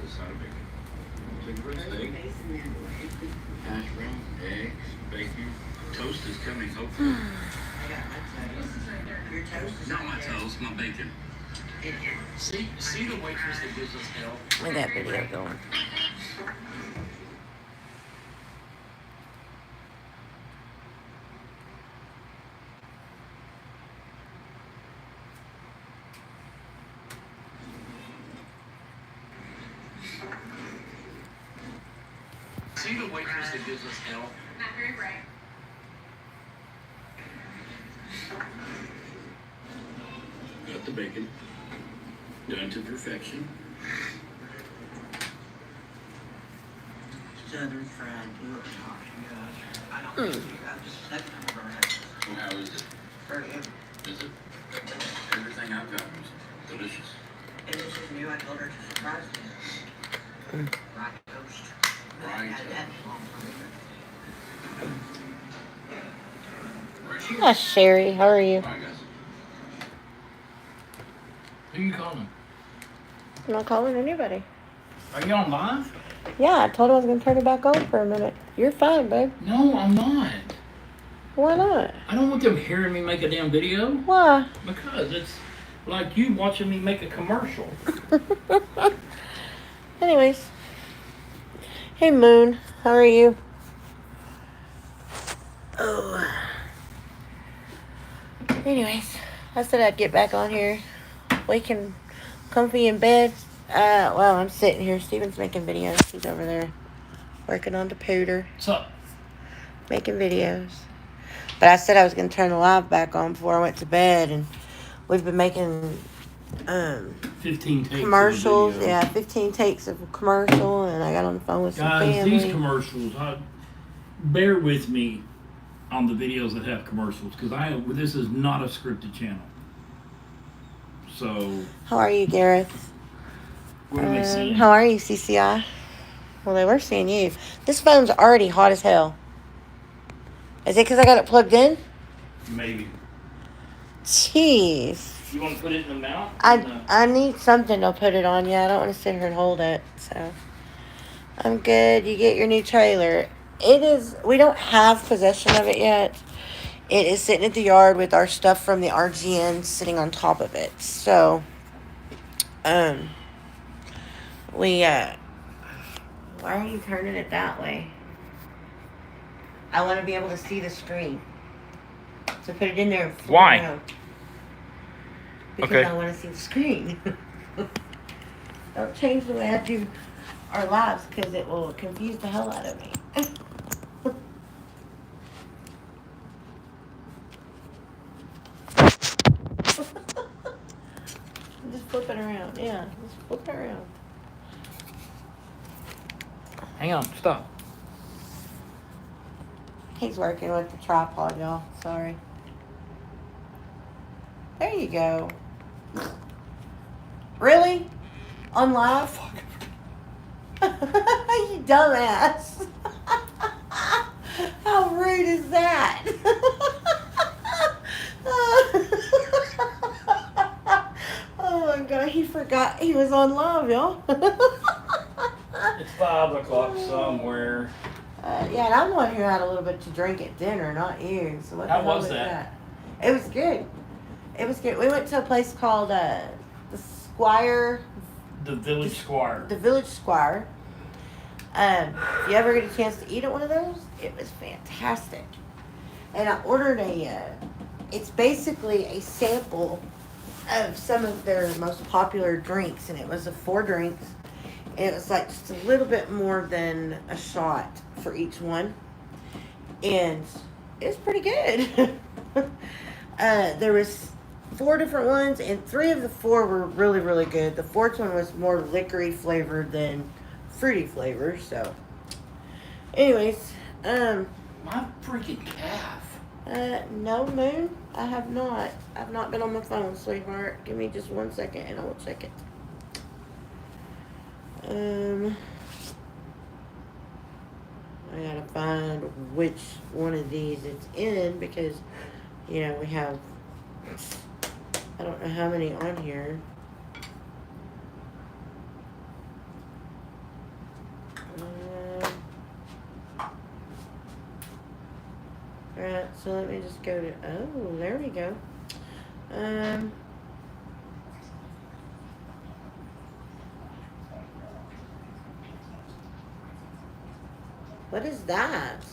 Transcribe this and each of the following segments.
a side of bacon. Chicken steak, hash brown, eggs, bacon. Toast is coming, hopefully. I got my toast. Your toast is Not my toast, my bacon. See the waitress that gives us hell? Look at that video going. See the waitress that gives us hell? Not very bright. Got the bacon. Done to perfection. Southern fried pork chops, you guys. I don't think you got the second variety. Well, how is it? Very good. Is it? Everything I've got was delicious. And this is new. I told her to surprise me. Right toast. Right. Had that long time. Hi, Sherry. How are you? All right, guys. Who you calling? I'm not calling anybody. Are you on live? Yeah, I told him I was going to turn it back on for a minute. You're fine, babe. No, I'm not. Why not? I don't want them hearing me make a damn video. Why? Because it's like you watching me make a commercial. Anyways. Hey, Moon. How are you? Oh. Anyways, I said I'd get back on here. Waking comfy in bed. Well, I'm sitting here. Steven's making videos. He's over there working on the pooter. What's up? Making videos. But I said I was going to turn the live back on before I went to bed. And we've been making 15 takes. commercials. Of the video. Yeah, 15 takes of a commercial. And I got on the phone with some Guys, family. these commercials, bear with me on the videos that have commercials. Because this is not a scripted channel. So, How are you, Gareth? what are they saying? How are you, CCI? Well, they were seeing you. This phone's already hot as hell. Is it because I got it plugged in? Maybe. Jeez. You want to put it in the mount? I need something to put it on. Yeah, I don't want to sit here and hold it. So, I'm good. You get your new trailer. We don't have possession of it yet. It is sitting at the yard with our stuff from the RGN sitting on top of it. So, why are you turning it that way? I want to be able to see the screen. So put it in there. And flip Why? it around. Because Okay. I want to see the screen. Don't change the way I do our lives because it will confuse the hell out of me. Just flip it around. Yeah, just flip it around. Hang on, stop. He's working with the tripod, y'all. Sorry. There you go. Really? On live? You dumbass. How rude is that? Oh my god, he forgot he was on live, y'all. It's 5 o'clock somewhere. Yeah, and I'm the one who had a little bit to drink at dinner, not you. So what How the hell was is that? It was good. It was good. We went to a place called the Squire. The Village Squire. The Village Squire. If you ever get a chance to eat at one of those, it was fantastic. And I ordered it's basically a sample of some of their most popular drinks, and it was 4 drinks. And it was like just a little bit more than a shot for each one. And it was pretty good. There was 4 different ones, and 3 of the 4 were really, really good. The 4th one was more liquor-y flavored than fruity flavor, so. Anyways, My freaking calf. no, Moon, I have not. I've not been on my phone, sweetheart. Give me just 1 second and I will check it. I gotta find which one of these it's in because, we have, I don't know how many on here. Alright, so let me just go to, oh, there we go. What is that?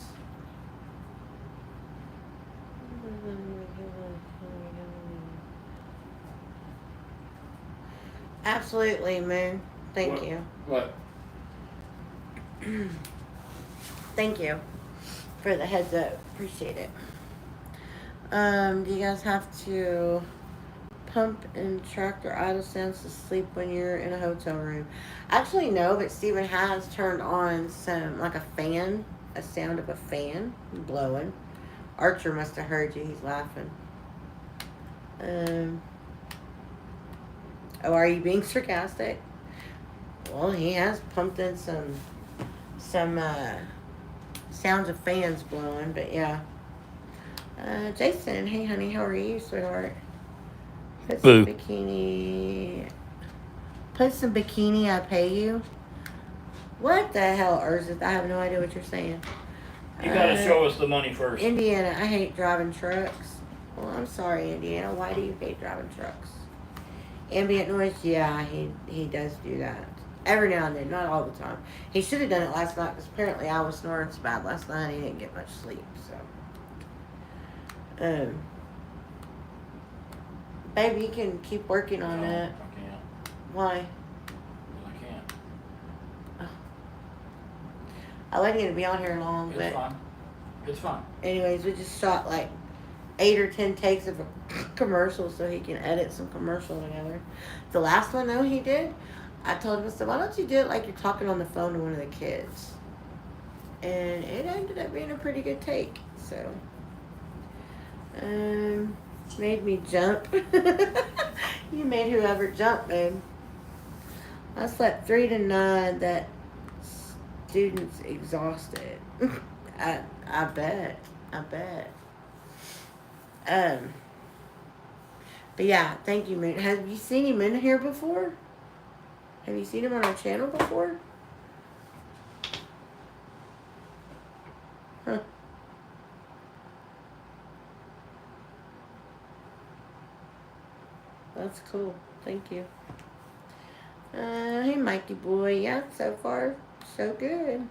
Absolutely, Moon. Thank What? you. What? Thank you for the heads up. Appreciate it. Do you guys have to pump and track your idle sounds to sleep when you're in a hotel room? Actually, no, but Steven has turned on some, like a fan, a sound of a fan blowing. Archer must have heard you. He's laughing. Oh, are you being sarcastic? Well, he has pumped in some sounds of fans blowing, but yeah. Jason, hey honey, how are you, sweetheart? Put some bikini. Put some bikini, I pay you. What the hell, Urzith? I have no idea what you're saying. You gotta show us the money first. Indiana, I hate driving trucks. Well, I'm sorry, Indiana. Why do you hate driving trucks? Ambient noise, yeah, he does do that. Every now and then, not all the time. He should have done it last night because apparently I was snoring so bad last night and he didn't get much sleep. So, baby, you can keep working on that. I can't. Why? I can't. Oh. I wasn't going to be on here long, It's but fine. It's fine. anyways, we just shot like 8 or 10 takes of a commercial so he can edit some commercial together. The last one though he did, I told him, I said, why don't you do it like you're talking on the phone to one of the kids? And it ended up being a pretty good take. So, made me jump. You made whoever jump, babe. I slept 3 to 9. That student's exhausted. I bet. But yeah, thank you, Moon. Have you seen him in here before? Have you seen him on our channel before? Huh. That's cool. Thank you. Hey, Mikey boy. Yeah, so far, so good.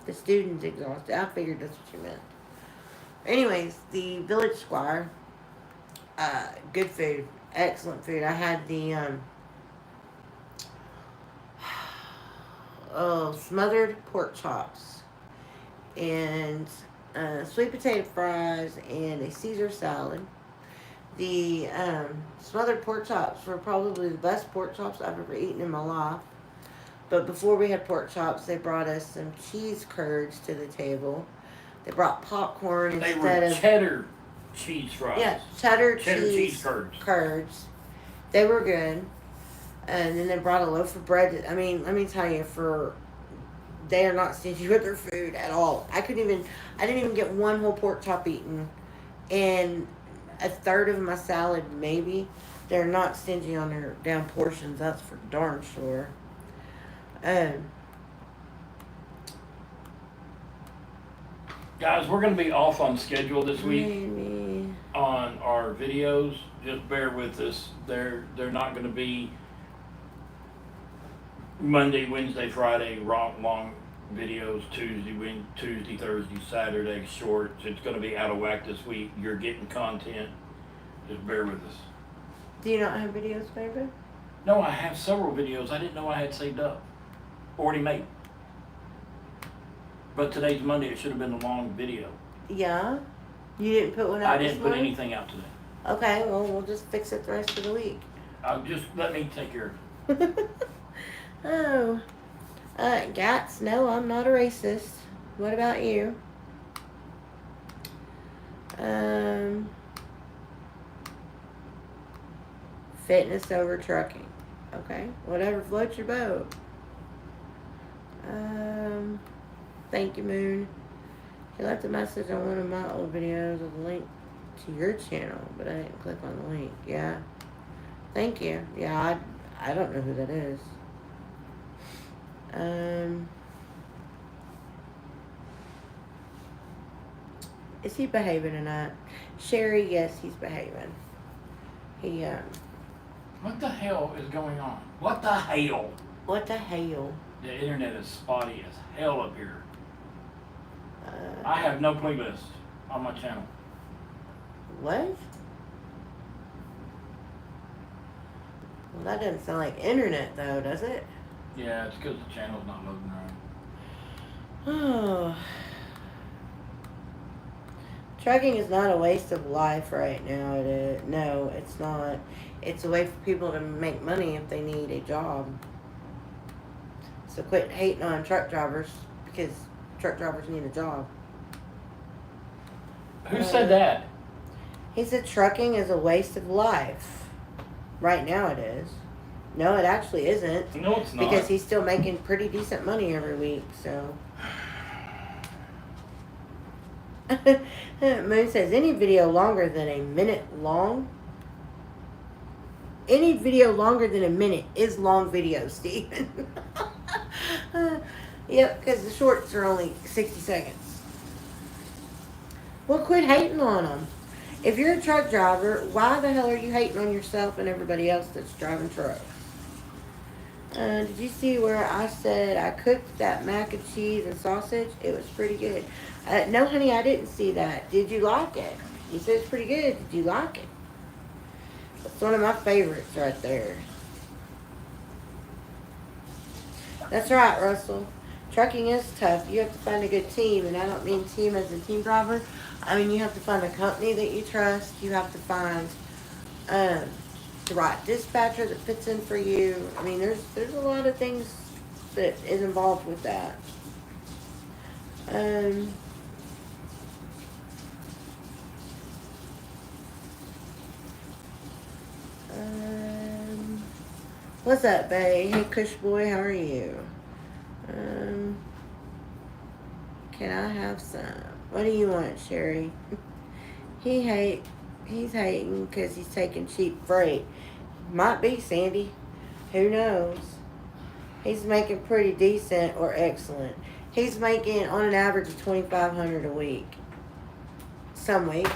The student's exhausted. I figured that's what you meant. Anyways, the Village Squire. Good food. Excellent food. I had the, smothered pork chops. And, sweet potato fries and a Caesar salad. The smothered pork chops were probably the best pork chops I've ever eaten in my life. But before we had pork chops, they brought us some cheese curds to the table. They brought popcorn instead of cheddar cheese fries. Yeah, cheddar cheese curds. They were good. And then they brought a loaf of bread. I mean, let me tell you, they are not stingy with their food at all. I didn't even get one whole pork chop eaten. And a third of my salad, maybe. They're not stingy on their damn portions, that's for darn sure. Guys, we're going to be off on schedule this week on our videos. Just bear with us. They're not going to be Monday, Wednesday, Friday, long videos, Tuesday, Thursday, Saturday, shorts. It's going to be out of whack this week. You're getting content. Just bear with us. Do you not have videos, baby? No, I have several videos I didn't know I had saved up. Already made. But today's Monday. It should have been a long video. Yeah? You didn't put one out I didn't this put morning? anything out today. Okay, well, we'll just fix it the rest of the week. Just let me take care of it. Oh. Gats, no, I'm not a racist. What about you? Fitness over trucking. Okay, whatever floats your boat. Thank you, Moon. He left a message on one of my old videos with a link to your channel, but I didn't click on the link. Yeah. Thank you. Yeah, I don't know who that is. Is he behaving or not? Sherry, yes, he's behaving. He, What the hell is going on? What the hell? what the hell? The internet is spotty as hell up here. Uh, I have no playlist on my channel. What? Well, that doesn't sound like internet, though, does it? Yeah, it's because the channel's not loading right. Oh. Trucking is not a waste of life right now. No, it's not. It's a way for people to make money if they need a job. So quit hating on truck drivers because truck drivers need a job. Who said that? He said trucking is a waste of life. Right now it is. No, it actually isn't. No, it's not. Because he's still making pretty decent money every week, so. Moon says, any video longer than a minute long? Any video longer than a minute is long video, Stephen. Yep, because the shorts are only 60 seconds. Well, quit hating on them. If you're a truck driver, why the hell are you hating on yourself and everybody else that's driving trucks? Did you see where I said I cooked that mac and cheese and sausage? It was pretty good. No, honey, I didn't see that. Did you like it? You said it's pretty good. Did you like it? It's one of my favorites right there. That's right, Russell. Trucking is tough. You have to find a good team, and I don't mean team as a team driver. I mean, you have to find a company that you trust. You have to find the right dispatcher that fits in for you. I mean, there's a lot of things that is involved with that. What's up, babe? Hey, Kush boy, how are you? Can I have some? What do you want, Sherry? He's hating because he's taking cheap freight. Might be, Sandy. Who knows? He's making pretty decent or excellent. He's making on an average of $2,500 a week. Some weeks.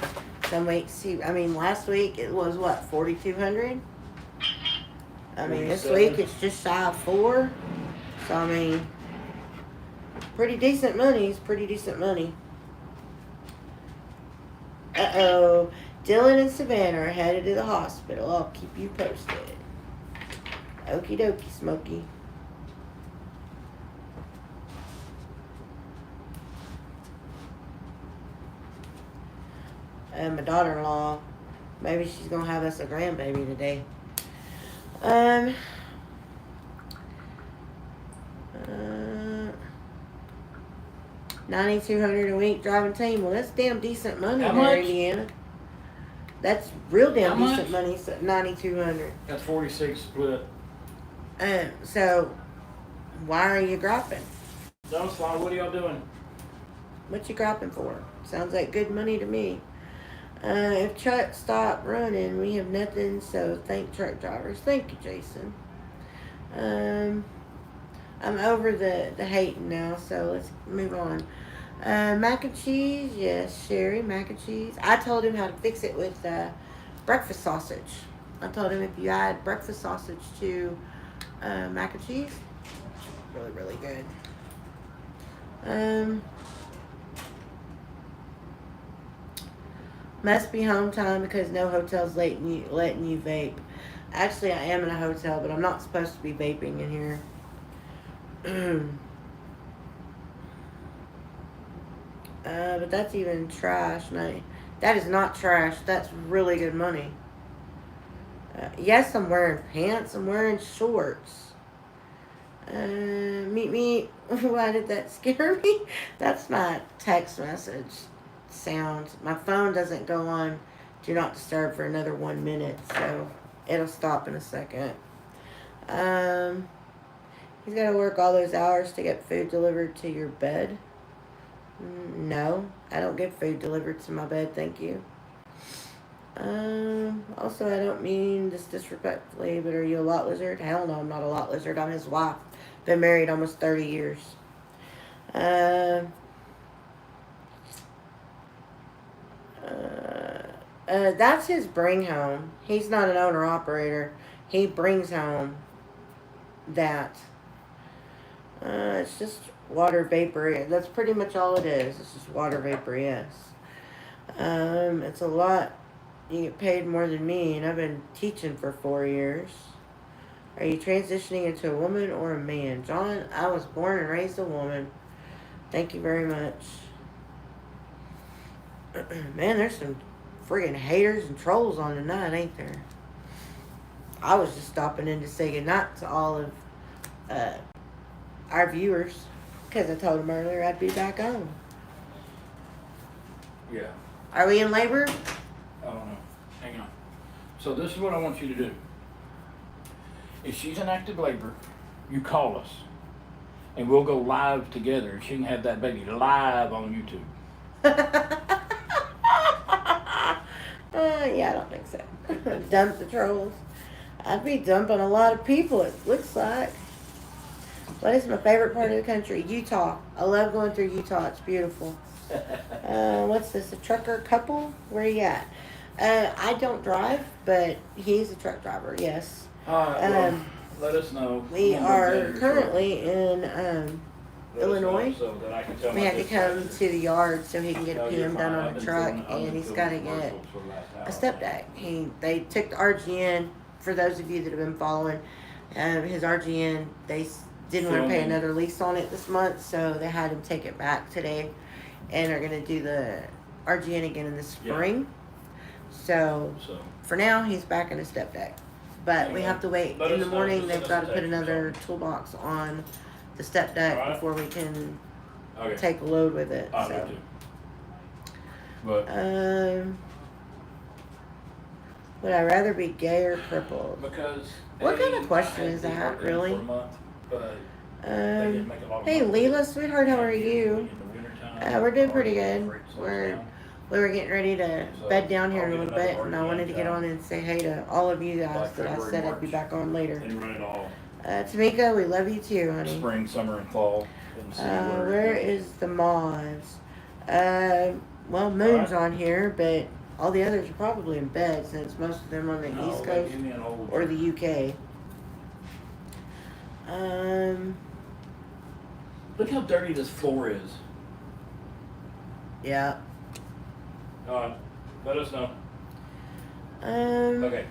Last week it was what, $4,200? I mean, this week it's just shy of $4,000. So I mean, pretty decent money. It's pretty decent money. Uh-oh. Dylan and Savannah are headed to the hospital. I'll keep you posted. Okie dokie, Smokey. And my daughter-in-law, maybe she's going to have us a grandbaby today. $9,200 a week driving team. Well, that's damn decent money How there, much? Indiana. That's real damn How decent much? money. So $9,200. That's 46 split. So why are you griping? Don't fly. What are y'all doing? What you griping for? Sounds like good money to me. If trucks stop running, we have nothing. So thank truck drivers. Thank you, Jason. I'm over the hating now, so let's move on. Mac and cheese, yes, Sherry, mac and cheese. I told him how to fix it with breakfast sausage. I told him if you add breakfast sausage to mac and cheese, really, really good. Must be home time because no hotel's letting you vape. Actually, I am in a hotel, but I'm not supposed to be vaping in here. But that's even trash. No, that is not trash. That's really good money. Yes, I'm wearing pants. I'm wearing shorts. Meet me. Why did that scare me? That's my text message sound. My phone doesn't go on do not disturb for another 1 minute, so it'll stop in a second. He's got to work all those hours to get food delivered to your bed. No, I don't get food delivered to my bed, thank you. Also, I don't mean this disrespectfully, but are you a lot lizard? Hell no, I'm not a lot lizard. I'm his wife. Been married almost 30 years. That's his bring home. He's not an owner operator. He brings home that. It's just water vapor. That's pretty much all it is. It's just water vapor, yes. It's a lot. You get paid more than me, and I've been teaching for 4 years. Are you transitioning into a woman or a man? John, I was born and raised a woman. Thank you very much. Man, there's some friggin' haters and trolls on tonight, ain't there? I was just stopping in to say goodnight to all of our viewers, because I told them earlier I'd be back on. Yeah. Are we in labor? I don't know. Hang on. So this is what I want you to do. If she's in active labor, you call us, and we'll go live together. She can have that baby live on YouTube. Yeah, I don't think so. Dump the trolls. I'd be dumping a lot of people, it looks like. What is my favorite part of the country? Utah. I love going through Utah. It's beautiful. What's this? A trucker couple? Where you at? I don't drive, but he's a truck driver, yes. Well, let us know. We are currently in Illinois. So that I can tell We my had to come dispatcher. to the yard so he can get No, a you're PM fine. done I've on the been truck, filming- I've and been he's filming got to get commercials for the last hour. a step deck. They took the RGN, for those of you that have been following, his RGN, they didn't want to pay Filming. another lease on it this month, so they had him take it back today, and are going to do the RGN again in the spring. So So, for now, he's back in a step deck. But we Anyway, have to wait. let In the us know. morning, Just they've send got us to a put text or another something. toolbox on the step deck Alright. before we can okay. take a load with it. I So. do too. But Would I rather be gay or crippled? because What kind of A, question I had is been that, working really? For a month, but they didn't make a lot of Hey, money. Leela, sweetheart, how are you? In the wintertime, We're doing pretty our good. freight slows We're- down. We were getting ready to So, bed down here in a I'll little get bit, another and I wanted to get RGN on and say hey to all of you guys Like that I February, said I'd be March. back on later. And run it all Tamika, we love you too, honey. spring, summer, and fall. And see Where is the mods? Well, Moon's on here, but all the others are probably in bed since most of them on the No, East they Coast give me an old or the UK. Look how dirty this floor is. Yeah. Let us know. Um, Okay.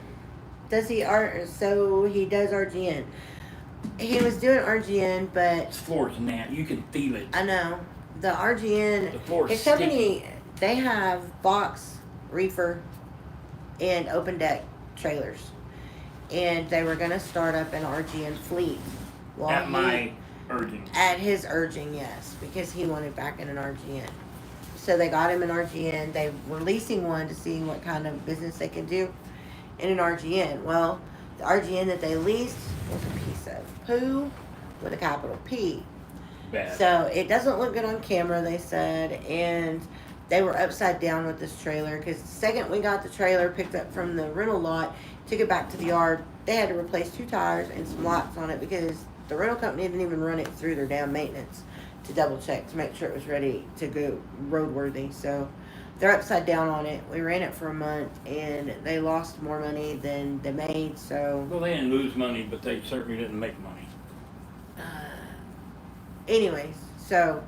Does he so he does RGN. He was doing RGN, but This floor is nasty. You can feel it. I know the RGN. The floor is His company, they have box, reefer, and open deck trailers, and they were gonna start up an RGN fleet. Well, At my urging. at his urging, yes, because he wanted back in an RGN. So they got him an RGN. They were leasing one to see what kind of business they could do in an RGN. Well, the RGN that they leased was a piece of poo with a capital P. Bad. So it doesn't look good on camera, they said, and they were upside down with this trailer because the second we got the trailer picked up from the rental lot, took it back to the yard, they had to replace 2 tires and some locks on it because the rental company didn't even run it through their damn maintenance to double check to make sure it was ready to go roadworthy. So they're upside down on it. We ran it for a month and they lost more money than they made. So Well, they didn't lose money, but they certainly didn't make money. anyways, so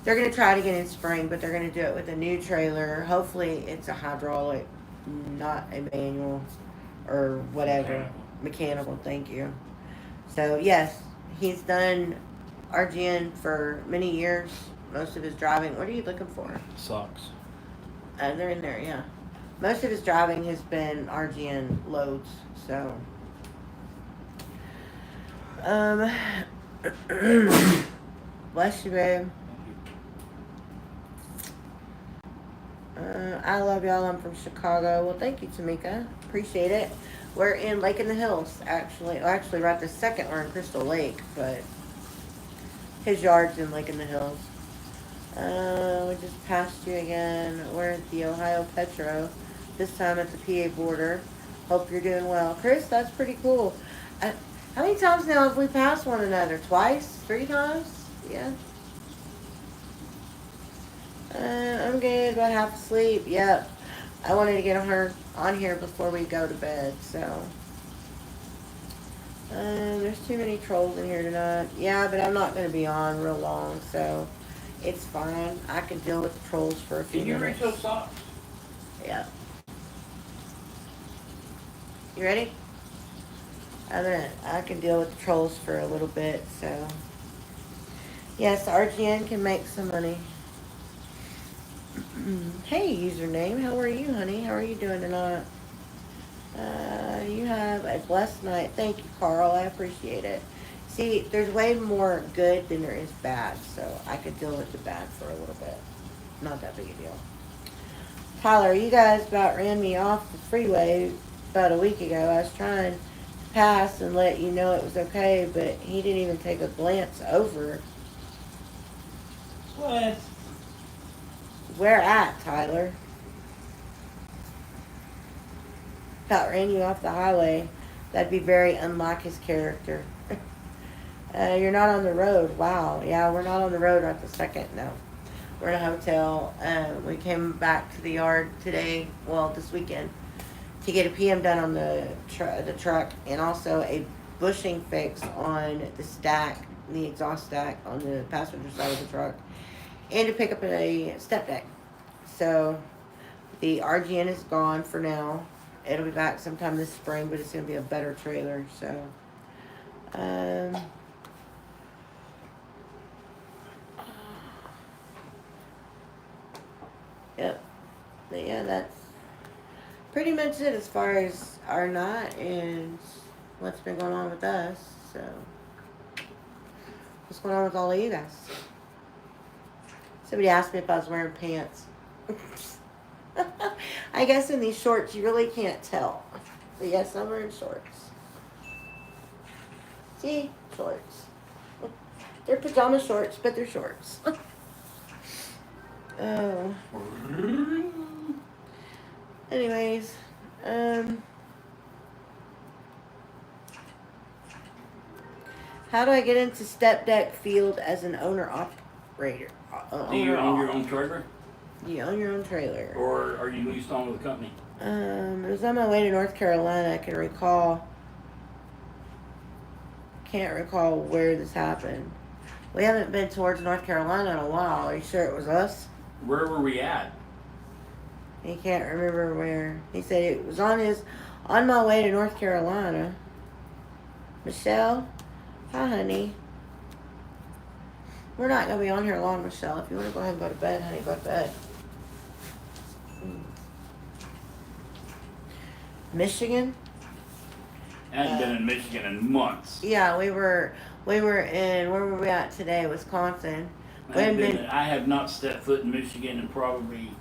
they're going to try it again in spring, but they're going to do it with a new trailer. Hopefully it's a hydraulic, not a manual or whatever. Mechanical, thank you. So yes, he's done RGN for many years. Most of his driving, what are you looking for? Sucks. They're in there, yeah. Most of his driving has been RGN loads, so. Bless you, babe. I love y'all. I'm from Chicago. Well, thank you, Tamika. Appreciate it. We're in Lake in the Hills, actually. Well, actually, right this second, we're in Crystal Lake, but his yard's in Lake in the Hills. We just passed you again. We're at the Ohio Petro, this time at the PA border. Hope you're doing well. Chris, that's pretty cool. How many times now have we passed one another? Twice? 3 times? Yeah. I'm good, about half asleep. Yep. I wanted to get her on here before we go to bed, so. There's too many trolls in here tonight. Yeah, but I'm not going to be on real long, so it's fine. I can deal with the trolls for a few Can you reach minutes. those socks? Yeah. You ready? I can deal with the trolls for a little bit, so. Yes, RGN can make some money. Hey, username. How are you, honey? How are you doing tonight? You have a blessed night. Thank you, Carl. I appreciate it. See, there's way more good than there is bad, so I could deal with the bad for a little bit. Not that big a deal. Tyler, you guys about ran me off the freeway about a week ago. I was trying to pass and let you know it was okay, but he didn't even take a glance over. What? Where at, Tyler? About ran you off the highway. That'd be very unlike his character. You're not on the road. Wow. Yeah, we're not on the road right the second. No. We're in a hotel. We came back to the yard today, well, this weekend, to get a PM done on the truck, and also a bushing fix on the stack, the exhaust stack on the passenger side of the truck, and to pick up a step deck. So the RGN is gone for now. It'll be back sometime this spring, but it's going to be a better trailer. So, yep. But yeah, that's pretty much it as far as our night and what's been going on with us. So, what's going on with all of you guys? Somebody asked me if I was wearing pants. I guess in these shorts you really can't tell. But yes, I'm wearing shorts. See? Shorts. They're pajama shorts, but they're shorts. Oh. Anyways, how do I get into step deck field as an owner operator? Do you own your own trailer? You own your own trailer. Or are you leased on with a company? It was on my way to North Carolina. I can recall. Can't recall where this happened. We haven't been towards North Carolina in a while. Are you sure it was us? Where were we at? He can't remember where. He said it was on my way to North Carolina. Michelle? Hi, honey. We're not going to be on here long, Michelle. If you want to go ahead and go to bed, honey, go to bed. Michigan? I hadn't been in Michigan in months. Yeah, we were in, where were we at today? Wisconsin. I have not stepped foot in Michigan in probably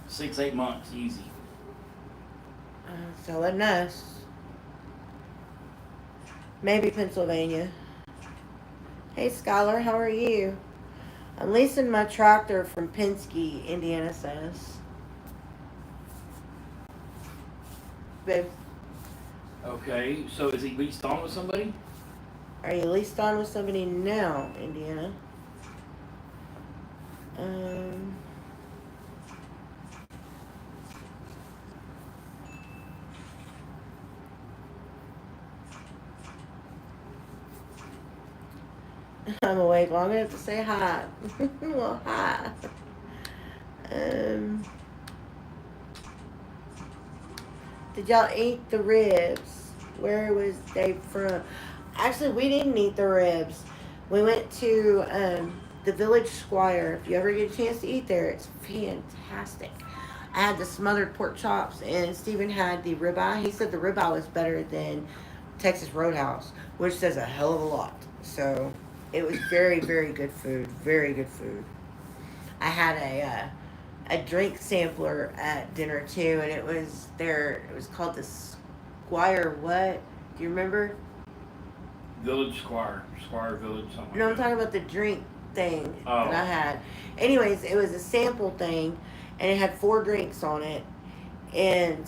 6-8 months, easy. So wasn't us. Maybe Pennsylvania. Hey, Skylar, how are you? I'm leasing my tractor from Penske, Indiana says. Babe, Okay, so is he leased on with somebody? are you leased on with somebody now, Indiana? I'm awake long enough to say hi. Well, hi. Did y'all eat the ribs? Where was they from? Actually, we didn't eat the ribs. We went to the Village Squire. If you ever get a chance to eat there, it's fantastic. I had the smothered pork chops, and Steven had the ribeye. He said the ribeye was better than Texas Roadhouse, which says a hell of a lot. So it was very, very good food. Very good food. I had a drink sampler at dinner too, and it was called the Squire what? Do you remember? Village Squire Village, something. No, like I'm that. talking about the drink thing that I Oh. had. Anyways, it was a sample thing, and it had 4 drinks on it, and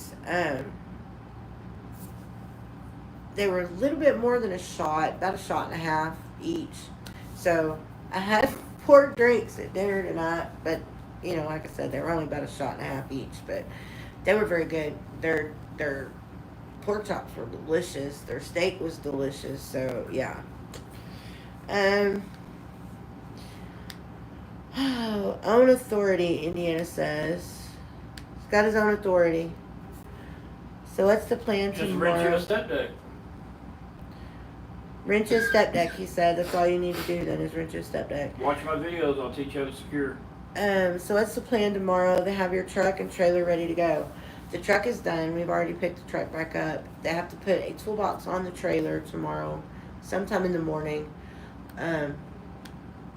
they were a little bit more than a shot, about a shot and a half each. So I had 4 drinks at dinner tonight, but you know, like I said, they were only about a shot and a half each. But They were very good. Their pork chops were delicious. Their steak was delicious. So yeah. Um. Oh, own authority. Indiana says he's got his own authority. So what's the plan Just rent you tomorrow? a step deck. Rent your step deck. He said that's all you need to do. Then is rent your step deck. Watch my videos. I'll teach you how to secure. So what's the plan tomorrow? They have your truck and trailer ready to go. The truck is done. We've already picked the truck back up. They have to put a toolbox on the trailer tomorrow, sometime in the morning. And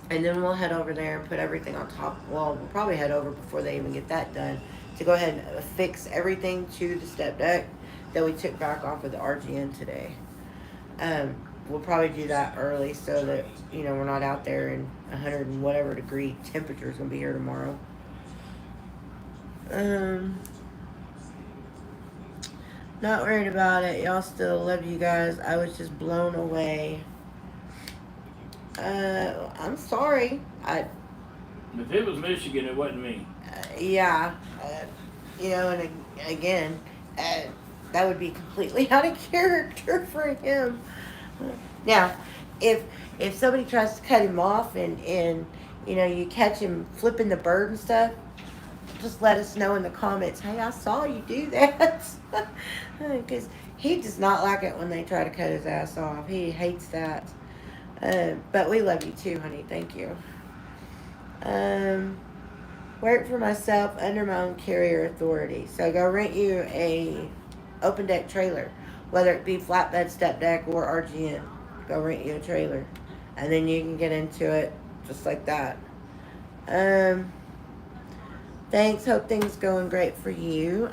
then we'll head over there and put everything on top. Well, we'll probably head over before they even get that done to go ahead and fix everything to the step deck that we took back off of the RGN today. We'll probably do that early so that, you know, we're not out there in 100 and whatever degree temperature is going to be here tomorrow. Not worried about it. Y'all still love you guys. I was just blown away. I'm sorry. If it was Michigan, it wasn't me. Yeah. You know, and again, that would be completely out of character for him. Now, if somebody tries to cut him off and you know, you catch him flipping the bird and stuff, just let us know in the comments. Hey, I saw you do that. Because he does not like it when they try to cut his ass off. He hates that. But we love you too, honey. Thank you. Work for myself under my own carrier authority. So go rent you a open deck trailer, whether it be flatbed, step deck, or RGN. Go rent you a trailer, and then you can get into it just like that. Thanks. Hope things going great for you.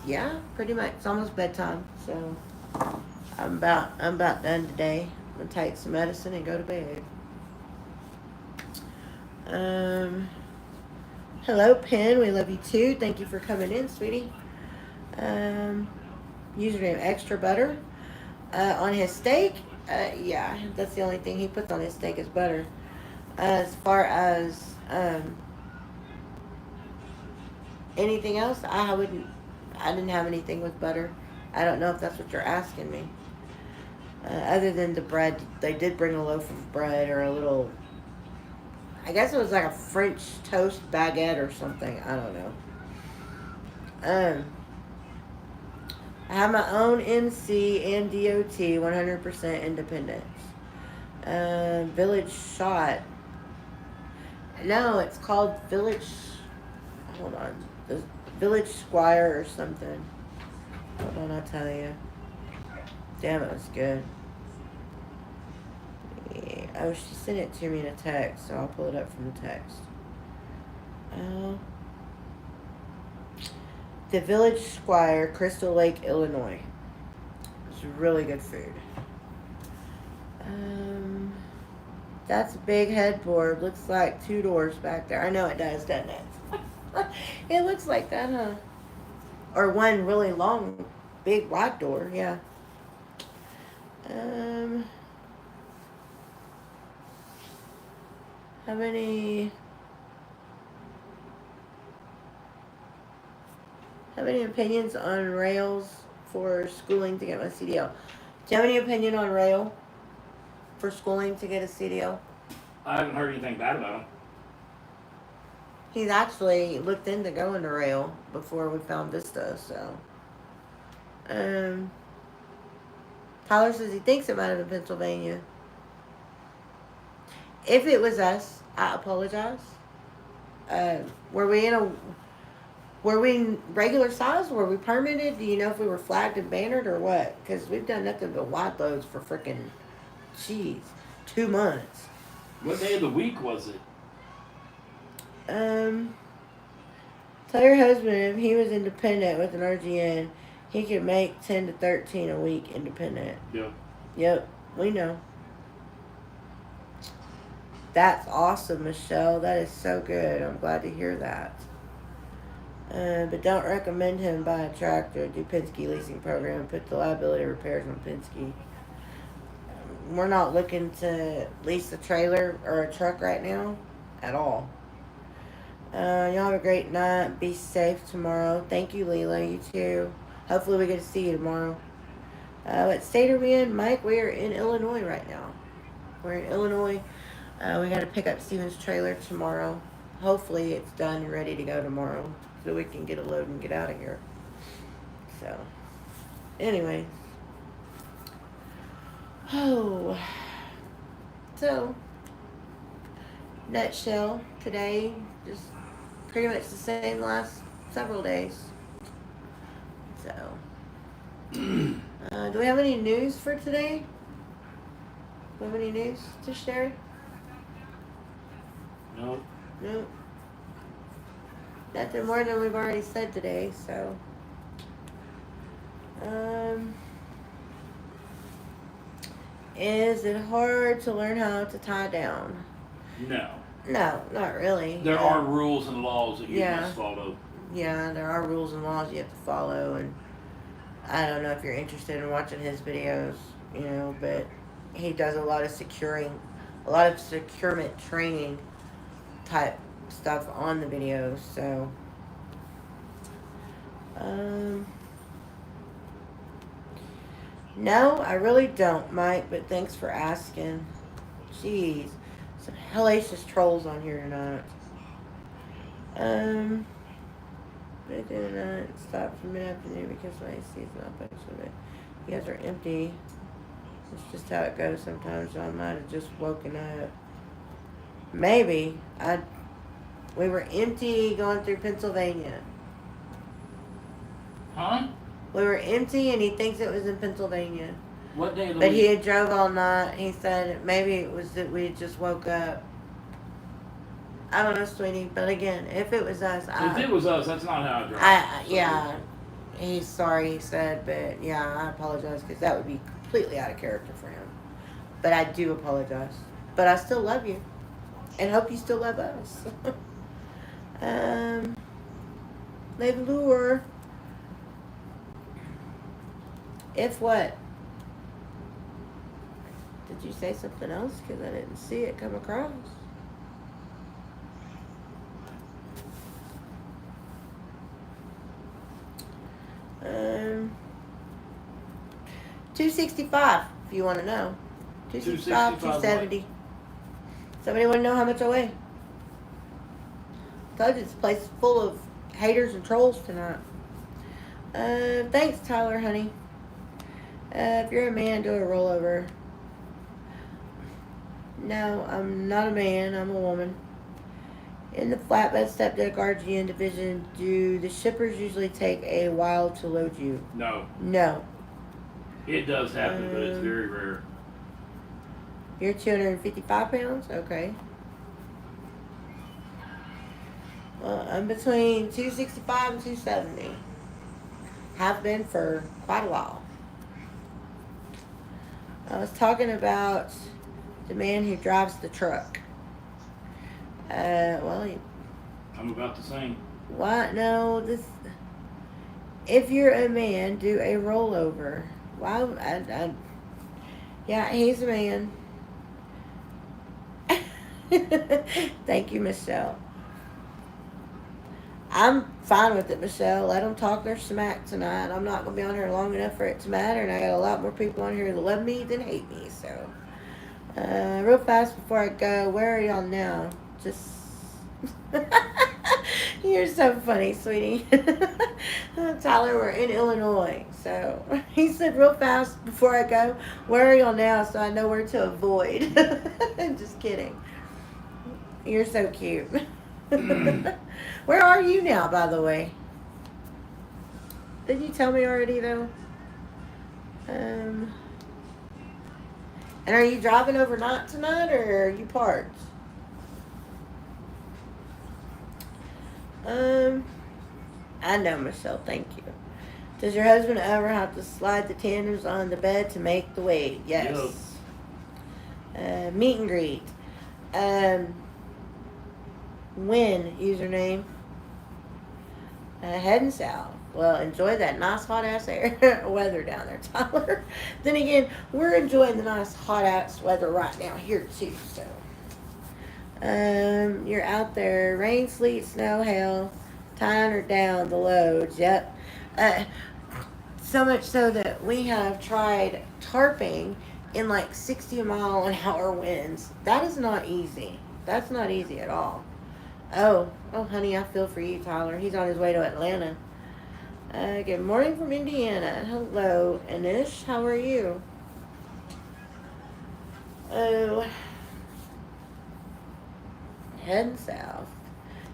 Yeah, pretty much. It's almost bedtime, so I'm about done today. I'm gonna take some medicine and go to bed. Hello, Penn. We love you too. Thank you for coming in, sweetie. Username extra butter on his steak. Yeah, that's the only thing he puts on his steak is butter. As far as anything else, I didn't have anything with butter. I don't know if that's what you're asking me. Other than the bread, they did bring a loaf of bread or a little, I guess it was like a French toast baguette or something. I don't know. I have my own NC and DOT, 100% independence. Village Shot. No, it's called Village, hold on. The Village Squire or something. Hold on, I'll tell you. Damn, it was good. Yeah. Oh, she sent it to me in a text, so I'll pull it up from the text. The Village Squire, Crystal Lake, Illinois. It's really good food. That's a big headboard. Looks like 2 doors back there. I know it does, doesn't it? It looks like that, huh? Or one really long, big, wide door, yeah. How many opinions on rails for schooling to get my CDL? Do you have any opinion on rail for schooling to get a CDL? I haven't heard anything bad about him. He's actually looked into going to rail before we found Vista, so. Tyler says he thinks it might have been Pennsylvania. If it was us, I apologize. Were we regular size? Were we permitted? Do you know if we were flagged and bannered or what? Because we've done nothing but wide loads for freaking, 2 months. What day of the week was it? Tell your husband if he was independent with an RGN, he could make 10 to 13 a week independent. Yeah. Yep, we know. That's awesome, Michelle. That is so good. I'm glad to hear that. But don't recommend him buy a tractor. Do Penske leasing program. Put the liability repairs on Penske. We're not looking to lease a trailer or a truck right now at all. Y'all have a great night. Be safe tomorrow. Thank you, Leela. You too. Hopefully we get to see you tomorrow. What state are we in? Mike, we are in Illinois right now. We're in Illinois. We got to pick up Steven's trailer tomorrow. Hopefully it's done and ready to go tomorrow so we can get a load and get out of here. So, anyway. Oh. So, nutshell, today, just pretty much the same last several days. So, do we have any news for today? Do we have any news to share? No. Nope. Nothing more than we've already said today, so. Is it hard to learn how to tie down? No. No, not really. There are rules and laws that you must follow. Yeah, there are rules and laws you have to follow, and I don't know if you're interested in watching his videos, you know, but he does a lot of securement training type stuff on the videos, so no, I really don't, Mike, but thanks for asking. Jeez, some hellacious trolls on here tonight. I did not stop for mid-afternoon because my AC is not functioning. You guys are empty. It's just how it goes sometimes. So I might have just woken up. Maybe. We were empty going through Pennsylvania. Huh? We were empty and he thinks it was in Pennsylvania. What day of the But week? he had drove all night. He said maybe it was that we had just woke up. I don't know, sweetie. But again, if it was us, If it was us, that's not how I drive. yeah. He's sorry, he said, but yeah, I apologize because that would be completely out of character for him. But I do apologize. But I still love you. And hope you still love us. Leave lure. If what? Did you say something else? Because I didn't see it come across. $265 if you want to know. $265, $270. Somebody want to know how much I weigh? Told you this place is full of haters and trolls tonight. Thanks, Tyler, honey. If you're a man, do a rollover. No, I'm not a man. I'm a woman. In the flatbed stepdeck RGN division, do the shippers usually take a while to load you? No. No. It does happen, but it's very rare. You're 255 pounds? Okay. Well, I'm between 265 and 270. Have been for quite a while. I was talking about the man who drives the truck. I'm about the same. Why? No, this. If you're a man, do a rollover. Why? Yeah, he's a man. Thank you, Michelle. I'm fine with it, Michelle. Let them talk their smack tonight. I'm not going to be on here long enough for it to matter, and I got a lot more people on here that love me than hate me, so. Real fast before I go, where are y'all now? Just. You're so funny, sweetie. Tyler, we're in Illinois, so he said real fast before I go, where are y'all now, so I know where to avoid. Just kidding. You're so cute. Where are you now, by the way? Didn't you tell me already, though? And are you driving overnight tonight, or are you parked? I know, Michelle, thank you. Does your husband ever have to slide the tandems on the bed to make the weight? Yes. Yep. Meet and greet. When? Username. Heading south. Well, enjoy that nice hot ass air weather down there, Tyler. Then again, we're enjoying the nice hot ass weather right now here too, so. You're out there, rain, sleet, snow, hail, tying her down the loads. Yep. So much so that we have tried tarping in like 60-mile-an-hour winds. That is not easy. That's not easy at all. Oh, honey, I feel for you, Tyler. He's on his way to Atlanta. Good morning from Indiana. Hello, Anish. How are you? Oh, heading south.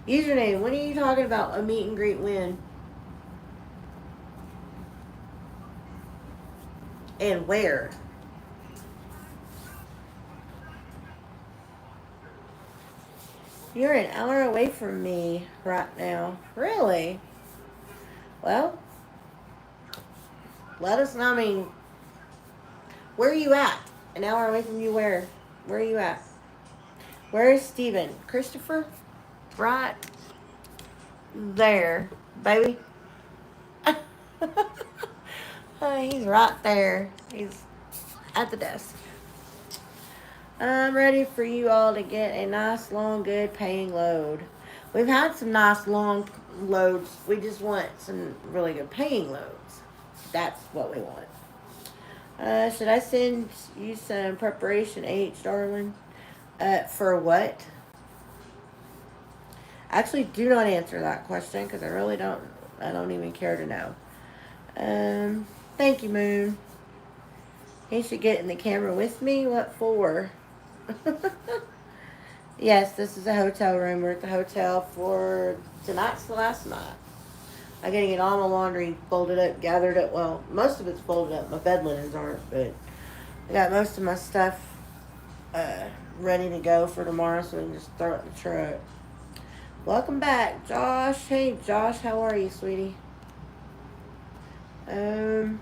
Username, when are you talking about a meet and greet win? And where? You're an hour away from me right now. Really? Well, let us know. I mean, where are you at? An hour away from you where? Where are you at? Where is Steven? Christopher? Right there, baby. He's right there. He's at the desk. I'm ready for you all to get a nice, long, good paying load. We've had some nice, long loads. We just want some really good paying loads. That's what we want. Should I send you some preparation H, darling? For what? Actually, do not answer that question because I don't even care to know. Thank you, Moon. He should get in the camera with me. What for? Yes, this is a hotel room. We're at the hotel for tonight's the last night. I'm getting it all my laundry folded up, gathered up. Well, most of it's folded up. My bed linens aren't, but I got most of my stuff ready to go for tomorrow, so we can just throw it in the truck. Welcome back, Josh. Hey, Josh, how are you, sweetie? Well,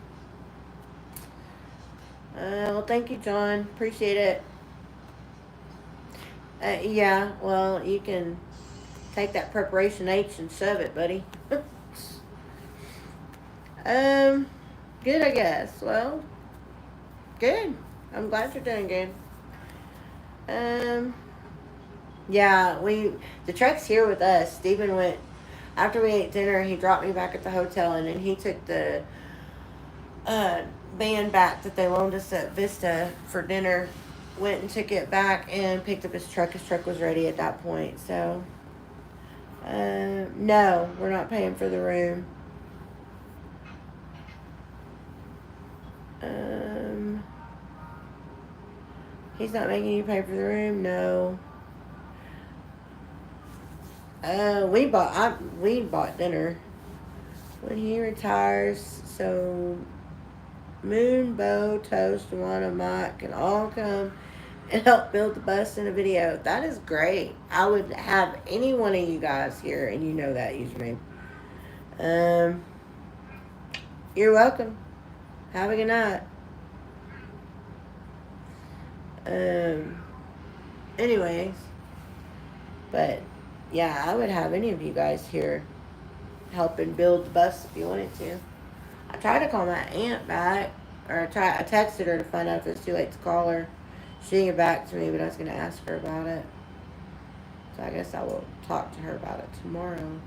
thank you, John. Appreciate it. Yeah, well, you can take that preparation H and shove it, buddy. Good, I guess. Well, good. I'm glad you're doing good. Yeah, the truck's here with us. Stephen went, after we ate dinner, he dropped me back at the hotel, and then he took the van back that they loaned us at Vista for dinner, went and took it back and picked up his truck. His truck was ready at that point, so no, we're not paying for the room. He's not making you pay for the room? No. We bought dinner. When he retires, so Moon, Bo, Toast, Tawana, Mike can all come and help build the bus in a video. That is great. I would have any one of you guys here, and you know that username. You're welcome. Have a good night. Anyways, but yeah, I would have any of you guys here helping build the bus if you wanted to. I tried to call my aunt back, or I texted her to find out if it's too late to call her. She didn't get back to me, but I was going to ask her about it. So I guess I will talk to her about it tomorrow.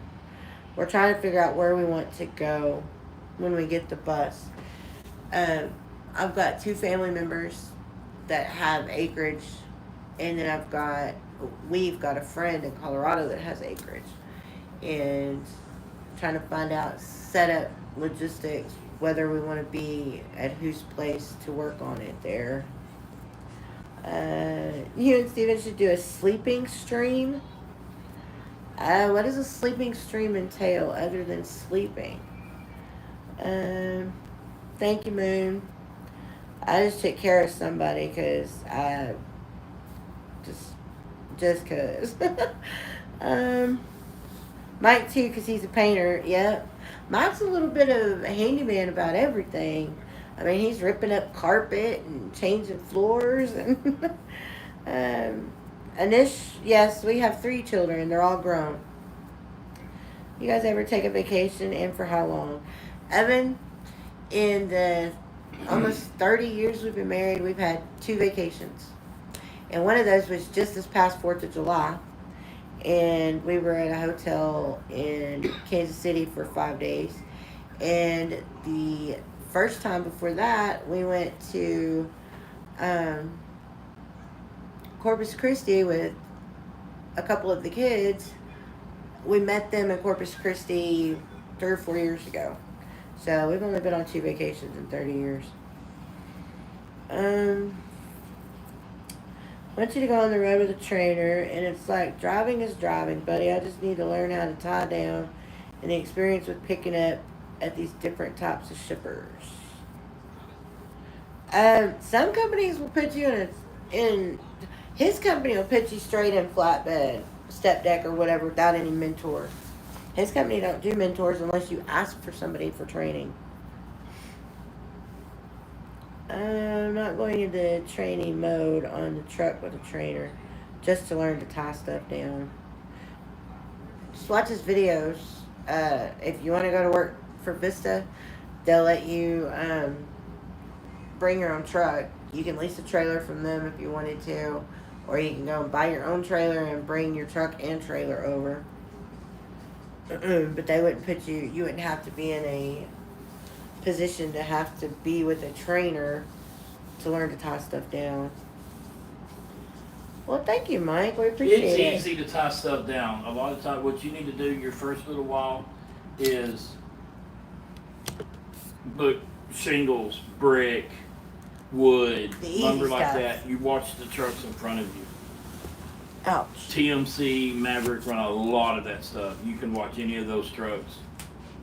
We're trying to figure out where we want to go when we get the bus. I've got 2 family members that have acreage, and then we've got a friend in Colorado that has acreage, and trying to find out setup logistics, whether we want to be at whose place to work on it there. You and Steven should do a sleeping stream. What does a sleeping stream entail other than sleeping? Thank you, Moon. I just took care of somebody because I just cause. Mike too, because he's a painter. Yep. Mike's a little bit of a handyman about everything. I mean, he's ripping up carpet and changing floors and Anish, yes, we have 3 children. They're all grown. You guys ever take a vacation, and for how long? Evan, in the almost 30 years we've been married, we've had 2 vacations. And one of those was just this past 4th of July. And we were at a hotel in Kansas City for 5 days. And the first time before that, we went to Corpus Christi with a couple of the kids. We met them in Corpus Christi 3 or 4 years ago. So we've only been on 2 vacations in 30 years. I want you to go on the road with a trainer, and it's like driving is driving, buddy. I just need to learn how to tie down and the experience with picking up at these different types of shippers. Some companies will put you in his company will put you straight in flatbed, step deck, or whatever without any mentor. His company don't do mentors unless you ask for somebody for training. I'm not going into training mode on the truck with a trainer just to learn to tie stuff down. Just watch his videos. If you want to go to work for Vista, they'll let you bring your own truck. You can lease a trailer from them if you wanted to, or you can go and buy your own trailer and bring your truck and trailer over. But they wouldn't put you wouldn't have to be in a position to have to be with a trainer to learn to tie stuff down. Well, thank you, Mike. We appreciate it. It's easy to tie stuff down. A lot of time, what you need to do your first little while is put shingles, brick, wood, The lumber easy like stuff. that. You watch the trucks in front of you. Ouch. TMC, Maverick run a lot of that stuff. You can watch any of those trucks.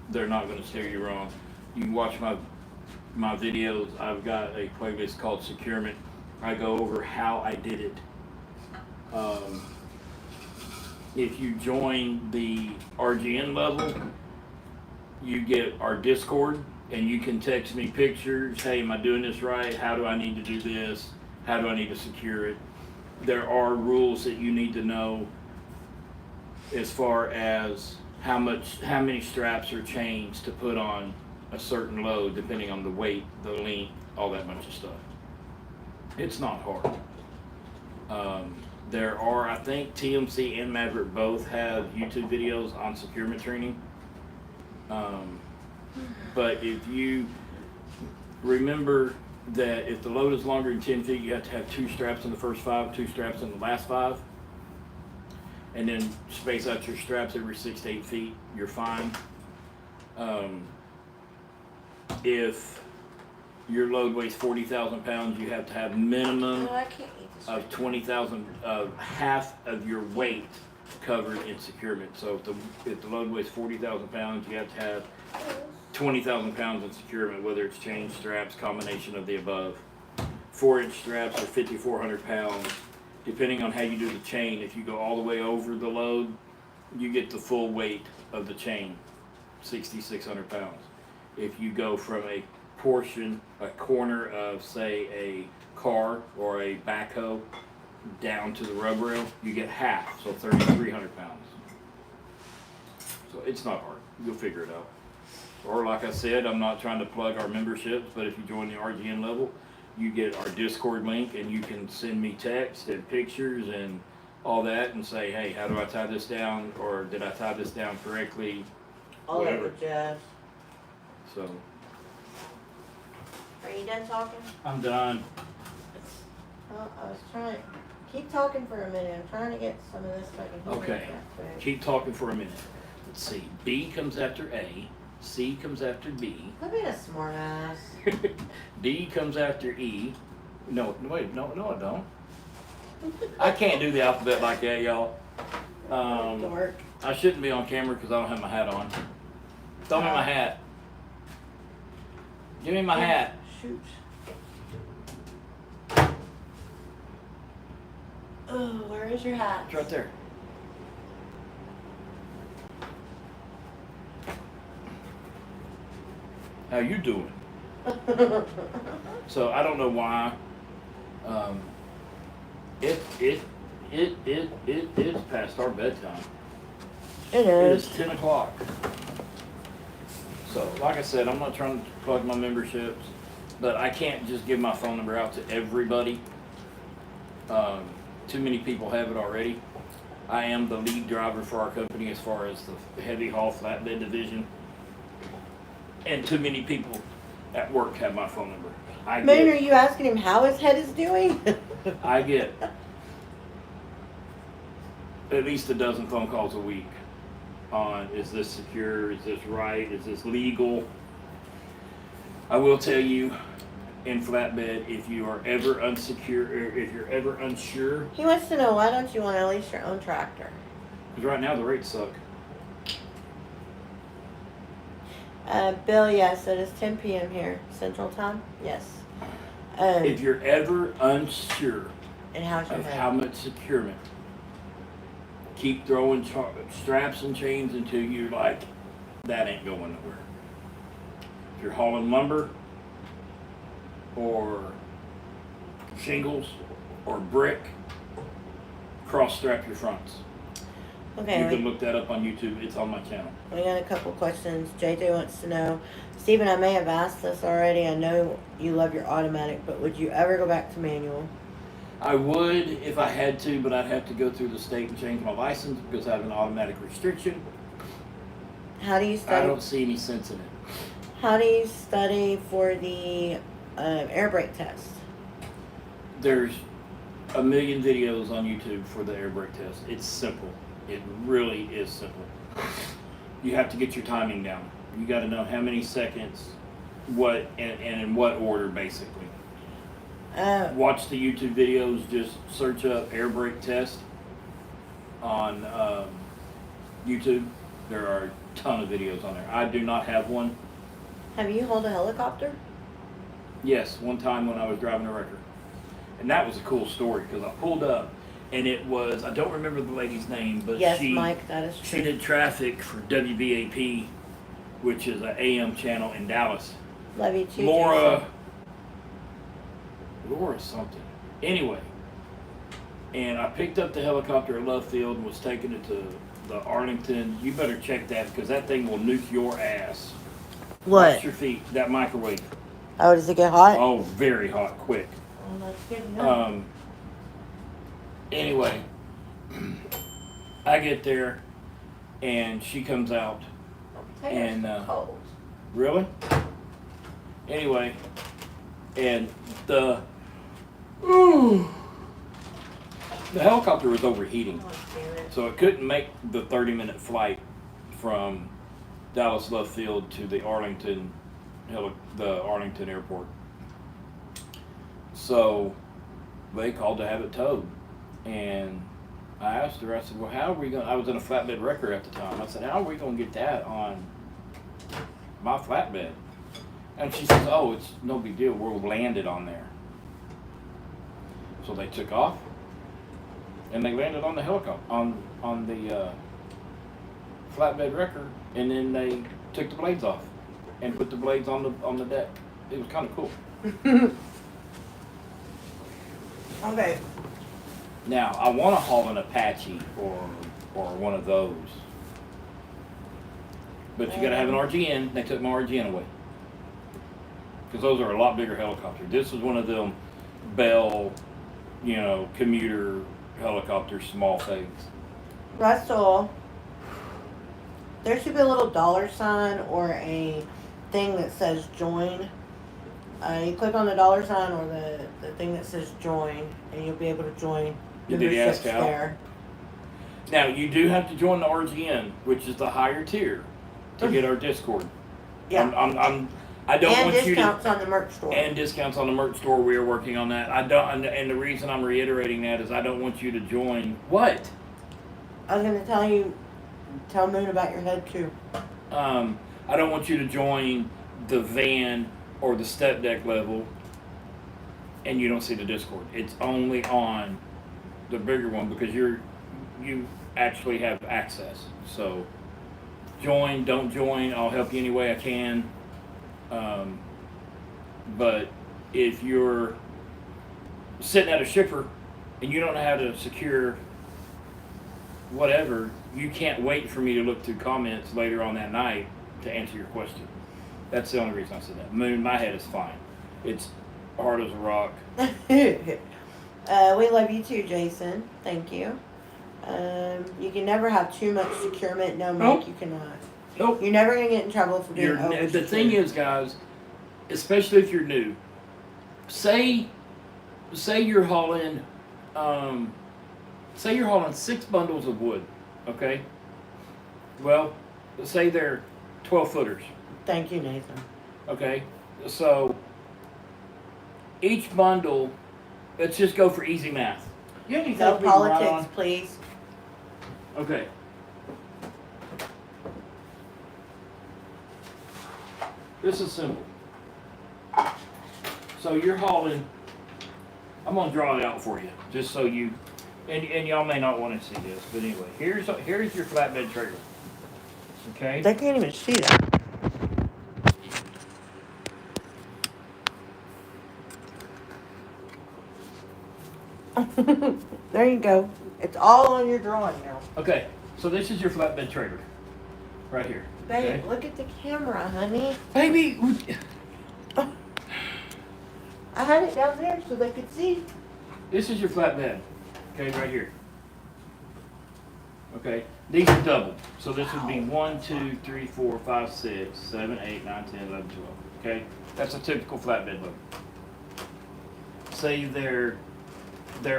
They're not going to steer you wrong. You can watch my videos. I've got a playlist called Securement. I go over how I did it. If you join the RGN level, you get our Discord, and you can text me pictures. Hey, am I doing this right? How do I need to do this? How do I need to secure it? There are rules that you need to know as far as how many straps or chains to put on a certain load, depending on the weight, the length, all that bunch of stuff. It's not hard. There are, I think TMC and Maverick both have YouTube videos on securement training. But if you remember that if the load is longer than 10 feet, you have to have 2 straps in the first 5, 2 straps in the last 5, and then space out your straps every 6 to 8 feet, you're fine. If your load weighs 40,000 pounds, you have to have minimum Oh, I can't eat this. of 20,000, half of your weight covered in securement. So if the load weighs 40,000 pounds, you have to have 20,000 pounds in securement, whether it's chain straps, combination of the above. 4-inch straps are 5,400 pounds. Depending on how you do the chain, if you go all the way over the load, you get the full weight of the chain, 6,600 pounds. If you go from a corner of, say, a car or a backhoe down to the rub rail, you get half, so 3,300 pounds. So it's not hard. You'll figure it out. Or like I said, I'm not trying to plug our memberships, but if you join the RGN level, you get our Discord link, and you can send me text and pictures and all that and say, hey, how do I tie this down? Or did I tie this down correctly? All Whatever. over, Jeff. So Are you done talking? I'm done. Well, I was trying. Keep talking for a minute. I'm trying to get some of this fucking. Okay. Keep talking for a minute. Let's see. B comes after A. C comes after B. Quit being a smart ass. D comes after E. No, wait, no, I don't. I can't do the alphabet like that, y'all. Dork. I shouldn't be on camera because I don't have my hat on. Throw me my hat. Give me my hat. Shoot. Oh, where is your hat? It's right there. How you doing? So I don't know why. It is past our bedtime. It It is. is 10 o'clock. So, like I said, I'm not trying to plug my memberships, but I can't just give my phone number out to everybody. Too many people have it already. I am the lead driver for our company as far as the heavy haul flatbed division. And too many people at work have my phone number. Moon, are you asking him how his head is doing? I get at least a dozen phone calls a week on, is this secure, is this right, is this legal? I will tell you, in flatbed, if you are ever unsecure, or if you're ever unsure, He wants to know, why don't you want to lease your own tractor? because right now the rates suck. Bill, yes, it is 10 p.m. here, Central Time. Yes. If you're ever unsure And how's your of head? how much securement, keep throwing straps and chains until you're like, that ain't going nowhere. If you're hauling lumber or shingles or brick, cross strap your fronts. Okay, You can look that up on YouTube. It's on my channel. we got a couple questions. JJ wants to know, Stephen, I may have asked this already. I know you love your automatic, but would you ever go back to manual? I would if I had to, but I'd have to go through the state and change my license because I have an automatic restriction. How do you I study? don't see any sense in it. How do you study for the air brake test? There's a million videos on YouTube for the air brake test. It's simple. It really is simple. You have to get your timing down. You got to know how many seconds, what, and in what order, basically. Watch the YouTube videos. Just search up air brake test on YouTube. There are a ton of videos on there. I do not have one. Have you hauled a helicopter? Yes, one time when I was driving a wrecker. And that was a cool story because I pulled up and it was, I don't remember the lady's name, but Yes, she, Mike, that is she true. did traffic for WBAP, which is an AM channel in Dallas. Love you too, Laura something. Anyway, and I picked up the helicopter at Love Field and was taking it to the Arlington. You better check that because that thing will nuke your ass. What? Watch your feet. That microwave. Oh, does it get hot? Oh, very hot, quick. Oh, that's good to know. Anyway, I get there and she comes out. And cold. really? Anyway, and the helicopter was overheating, Oh, damn it. so it couldn't make the 30-minute flight from Dallas Love Field to the Arlington airport. So they called to have it towed, and I asked her. I said, "Well, how are we going?" I was in a flatbed wrecker at the time. I said, "How are we going to get that on my flatbed?" And she says, "Oh, it's no big deal. We'll land it on there." So they took off, and they landed on the helicopter on the flatbed wrecker, and then they took the blades off and put the blades on the deck. It was kind of cool. Okay. Now I want to haul an Apache or one of those, but you got to have an RGN. They took my RGN away because those are a lot bigger helicopters. This was one of them Bell, commuter helicopters, small things. Russell, there should be a little $sign or a thing that says join. You click on the $sign or the thing that says join, and you'll be able to join Did they ask memberships out? there. Now you do have to join the RGN, which is the higher tier, to get our Discord. Yeah. I don't And want you to. discounts on the merch store. And discounts on the merch store. We are working on that. I don't, and the reason I'm reiterating that is I don't want you to join. What? I was going to tell Moon about your head too. I don't want you to join the van or the step deck level, and you don't see the Discord. It's only on the bigger one because you actually have access. So join, don't join. I'll help you any way I can. But if you're sitting at a shipper and you don't know how to secure whatever, you can't wait for me to look through comments later on that night to answer your question. That's the only reason I said that. Moon, my head is fine. It's hard as a rock. We love you too, Jason. Thank you. You can never have too much securement. No, Mike, Nope. you cannot. Nope. You're never gonna get in trouble for being over. The thing is, guys, especially if you're new, say you're hauling, say you're hauling 6 bundles of wood, okay? Well, say they're 12 footers, Thank you, Nathan. okay? So each bundle, let's just go for easy math. You have anything No we can write politics, on? please. Okay. This is simple. So you're hauling, I'm going to draw it out for you, just so you, and y'all may not want to see this, but anyway, here's your flatbed trailer. Okay? They can't even see that. There you go. It's all on your drawing now. Okay, so this is your flatbed trailer. Right here. Babe, Okay? look at the camera, honey. Baby! I had it down there so they could see. This is your flatbed. Okay, right here. Okay, these are double. So this would be 1, 2, 3, 4, 5, 6, 7, 8, 9, 10, 11, 12. Okay, that's a typical flatbed load. Say they're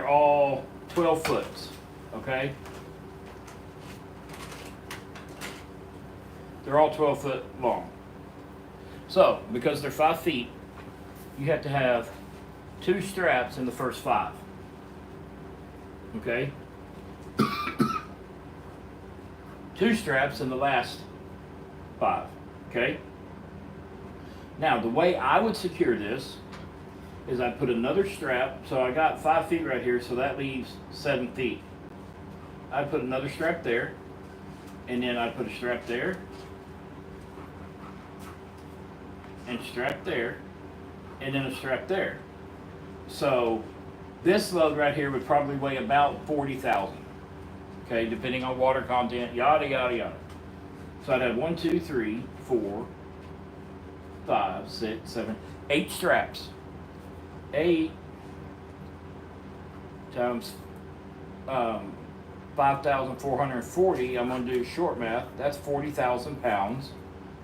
all 12 foot. Okay, they're all 12 foot long. So because they're 5 feet, you have to have 2 straps in the first 5. Okay. 2 straps in the last 5. Okay. Now the way I would secure this is I put another strap. So I got 5 feet right here, so that leaves 7 feet. I put another strap there, and then I put a strap there, and strap there, and then a strap there. So this load right here would probably weigh about 40,000. Okay, depending on water content, yada yada yada. So I'd have 1, 2, 3, 4, 5, 6, 7, 8 straps. 8 times 5,440. I'm going to do short math. That's 40,000 pounds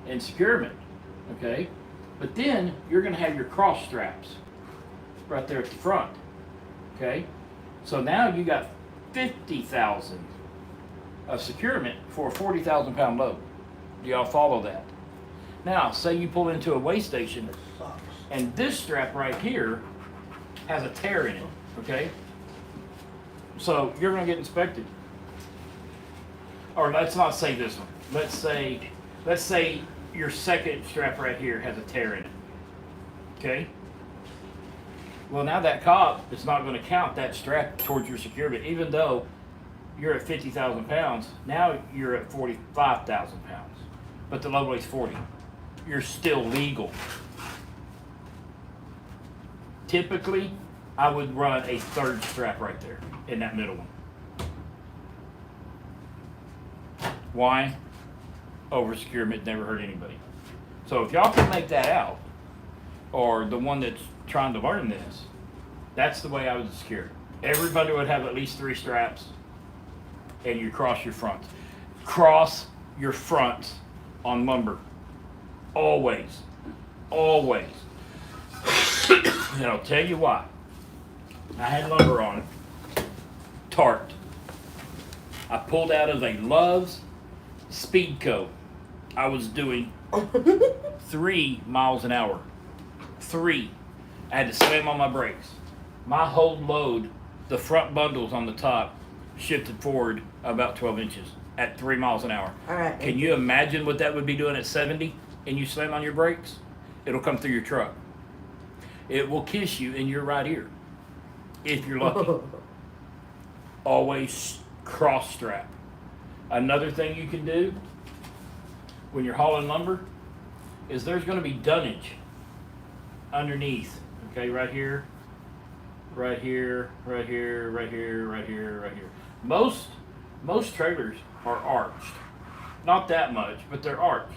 in securement. Okay, but then you're going to have your cross straps right there at the front. Okay, so now you got 50,000 of securement for a 40,000 pound load. Do y'all follow that? Now, say you pull into a weigh station and this strap right here has a tear in it, okay? So you're gonna get inspected. Or let's not say this one. Let's say your second strap right here has a tear in it, okay? Well, now that cop is not gonna count that strap towards your securement, even though you're at 50,000 pounds, now you're at 45,000 pounds, but the load weighs 40. You're still legal. Typically, I would run a third strap right there in that middle one. Why? Over securement never hurt anybody. So if y'all can make that out, or the one that's trying to learn this, that's the way I would secure. Everybody would have at least 3 straps, and you cross your fronts. Cross your fronts on lumber. Always. Always. And I'll tell you why. I had lumber on it. Tarped. I pulled out of a Love's Speedco. I was doing 3 miles an hour. 3. I had to slam on my brakes. My whole load, the front bundles on the top, shifted forward about 12 inches at 3 miles an hour. All right. Can you imagine what that would be doing at 70 and you slam on your brakes? It'll come through your truck. It will kiss you in your right ear if you're lucky. Always cross strap. Another thing you can do when you're hauling lumber is there's going to be dunnage underneath. Okay, right here, right here, right here, right here, right here, right here. Most trailers are arched. Not that much, but they're arched.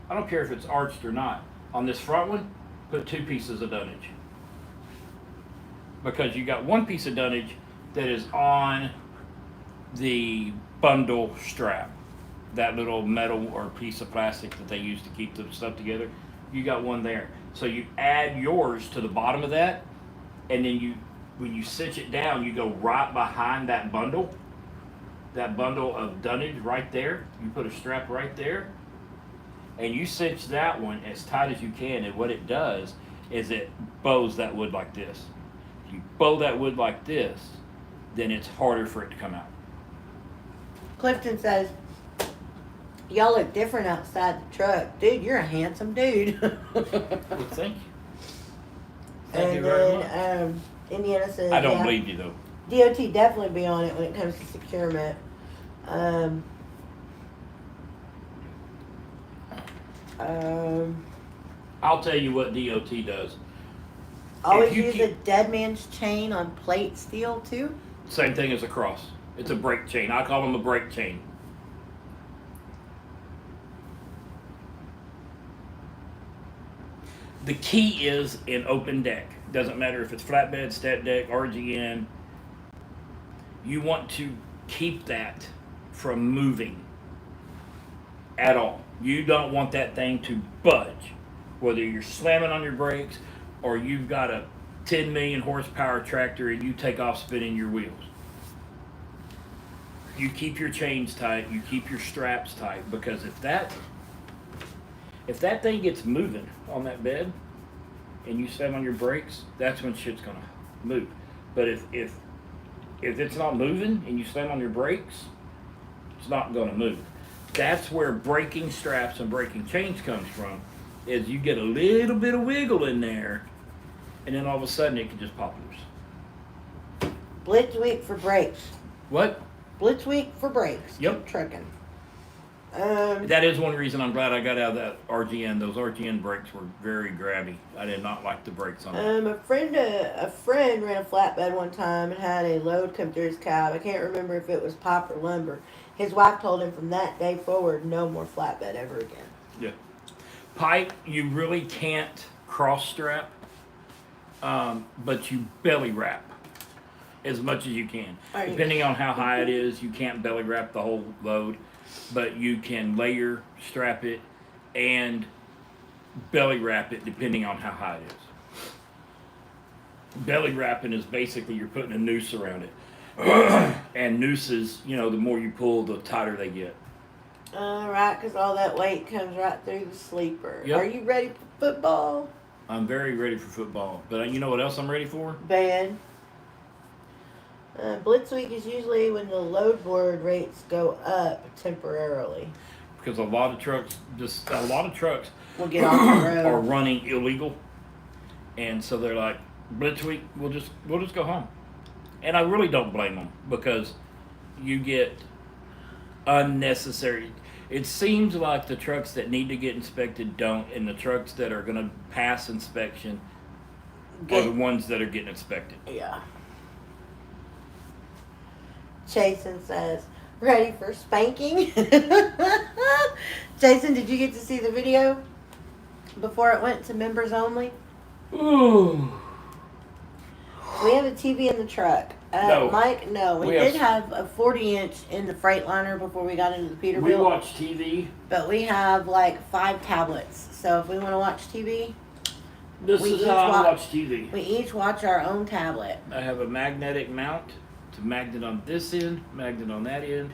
I don't care if it's arched or not. On this front one, put 2 pieces of dunnage. because you got one piece of dunnage that is on the bundle strap, that little metal or piece of plastic that they use to keep the stuff together. You got one there, so you add yours to the bottom of that, and then when you cinch it down, you go right behind that bundle of dunnage right there. You put a strap right there, and you cinch that one as tight as you can, and what it does is it bows that wood like this. If you bow that wood like this, then it's harder for it to come out. Clifton says, y'all look different outside the truck. Dude, you're a handsome dude. Well, thank you. Thank you And very much. then Indiana says, I don't yeah, believe you though. DOT definitely be on it when it comes to securement. I'll tell you what DOT does. Always If you use keep- a dead man's chain on plate steel too. Same thing as a cross. It's a brake chain. I call them a brake chain. The key is in open deck. Doesn't matter if it's flatbed, step deck, RGN. You want to keep that from moving at all. You don't want that thing to budge. Whether you're slamming on your brakes or you've got a 10 million horsepower tractor and you take off spinning your wheels. You keep your chains tight, you keep your straps tight, because if that thing gets moving on that bed and you slam on your brakes, that's when shit's gonna move. But if it's not moving and you slam on your brakes, it's not gonna move. That's where braking straps and braking chains comes from, is you get a little bit of wiggle in there and then all of a sudden it can just pop loose. Blitz week for brakes. What? Blitz week for brakes. Yep. Keep trucking. That is one reason I'm glad I got out of that RGN. Those RGN brakes were very grabby. I did not like the brakes on them. A friend ran a flatbed one time and had a load come through his cab. I can't remember if it was pipe or lumber. His wife told him from that day forward, no more flatbed ever again. Yeah. Pipe, you really can't cross strap, but you belly wrap as much as you can. Are you- Depending on how high it is, you can't belly wrap the whole load, but you can layer strap it and belly wrap it depending on how high it is. Belly wrapping is basically you're putting a noose around it. And nooses, the more you pull, the tighter they get. Right, because all that weight comes right through the sleeper. Yep. Are you ready for football? I'm very ready for football, but you know what else I'm ready for? Bad. Blitz week is usually when the load board rates go up temporarily. Because a lot of trucks We'll get off the road. are running illegal, and so they're like, Blitz week, we'll just go home. And I really don't blame them, because you get unnecessary. It seems like the trucks that need to get inspected don't, and the trucks that are going to pass inspection are the ones that are getting inspected. Yeah. Jason says, ready for spanking? Jason, did you get to see the video before it went to members only? Ooh. We have a TV in the truck. No. Mike, no. We We did have- have a 40-inch in the Freightliner before we got into the We Peterbilt. watch TV. But we have like 5 tablets. So if we want to watch TV, This We is each how I watch- watch TV. we each watch our own tablet. I have a magnetic mount. It's a magnet on this end, magnet on that end.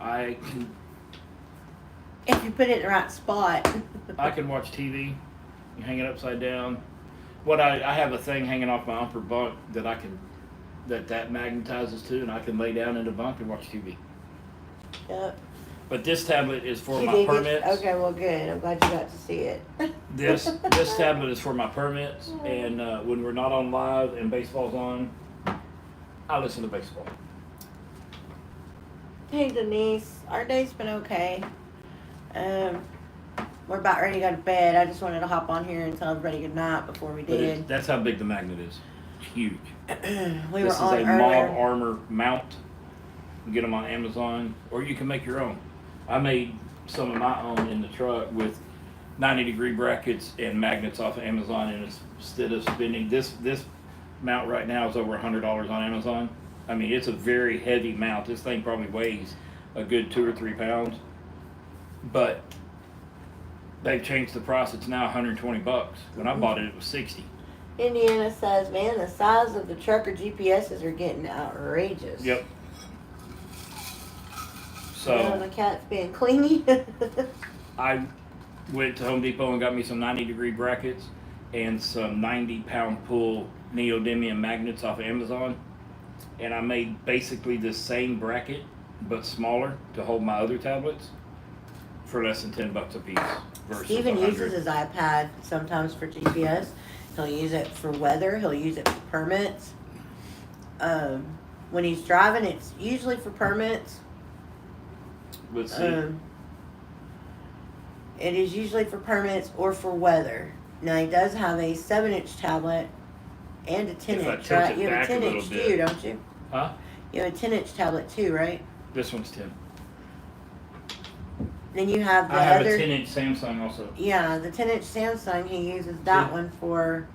I If you put it in the right spot. can watch TV. You hang it upside down. I have a thing hanging off my upper bunk that magnetizes to, and I can lay down in the bunk and watch TV. Yep. But this tablet is for You my did permits. get, okay, well, good. I'm glad you got to see it. This tablet is for my permits, and when we're not on live and baseball's on, I listen to baseball. Hey, Denise. Our day's been okay. We're about ready to go to bed. I just wanted to hop on here and tell everybody good night before we But did. that's how big the magnet is. It's huge. We This were is on a Mob earlier. Armor mount. You can get them on Amazon, or you can make your own. I made some of my own in the truck with 90-degree brackets and magnets off of Amazon, and instead of spending this mount right now is over $100 on Amazon. I mean, it's a very heavy mount. This thing probably weighs a good 2 or 3 pounds, but they've changed the price. It's now $120. When I bought it, it was $60. Indiana says, man, the size of the trucker GPSs are getting outrageous. Yep. So the cat's being clingy. I went to Home Depot and got me some 90-degree brackets and some 90-pound pull neodymium magnets off of Amazon, and I made basically the same bracket but smaller to hold my other tablets for less than $10 a piece. Versus Steven 100. uses his iPad sometimes for GPS. He'll use it for weather. He'll use it for permits. When he's driving, it's usually for permits. Let's see. It is usually for permits or for weather. Now, he does have a 7-inch tablet and a 10-inch, right? You have a 10-inch too, don't you? Huh? You have a 10-inch tablet too, right? This one's 10. Then you have the I have other... a 10-inch Samsung also. Yeah, the 10-inch Samsung, he uses that one for...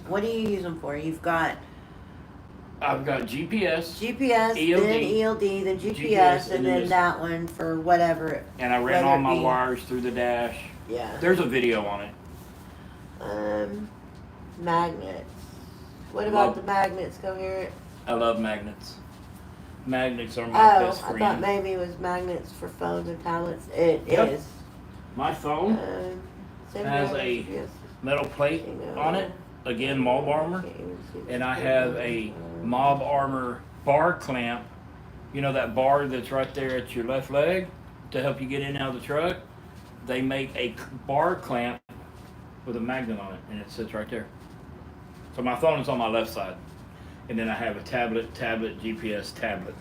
what do you use them for? You've got... I've got GPS, GPS, ELD, then ELD, then GPS, and then that one for whatever. And I ran all my wires through the dash. Yeah. There's a video on it. Magnets. What about the magnets, Coherent? I love magnets. Magnets are my best friend. I thought maybe it was magnets for phones and tablets. It is. My phone has a metal plate on it. Again, Mob Armor. And I have a Mob Armor bar clamp. You know that bar that's right there at your left leg to help you get in and out of the truck? They make a bar clamp with a magnet on it, and it sits right there. So my phone is on my left side. And then I have a tablet, GPS tablet.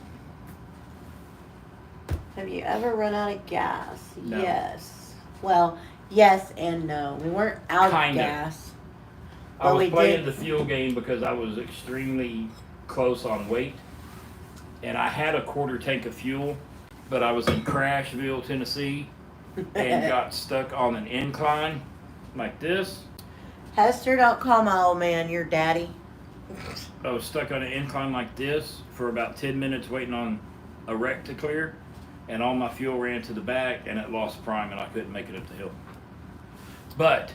Have you ever run out of gas? No. Yes. Well, yes and no. We weren't out of gas. I was playing the fuel game because I was extremely close on weight. And I had a quarter tank of fuel, but I was in Crashville, Tennessee, and got stuck on an incline like this. Hester, don't call my old man your daddy. I was stuck on an incline like this for about 10 minutes waiting on a wreck to clear, and all my fuel ran to the back, and it lost prime, and I couldn't make it up the hill. But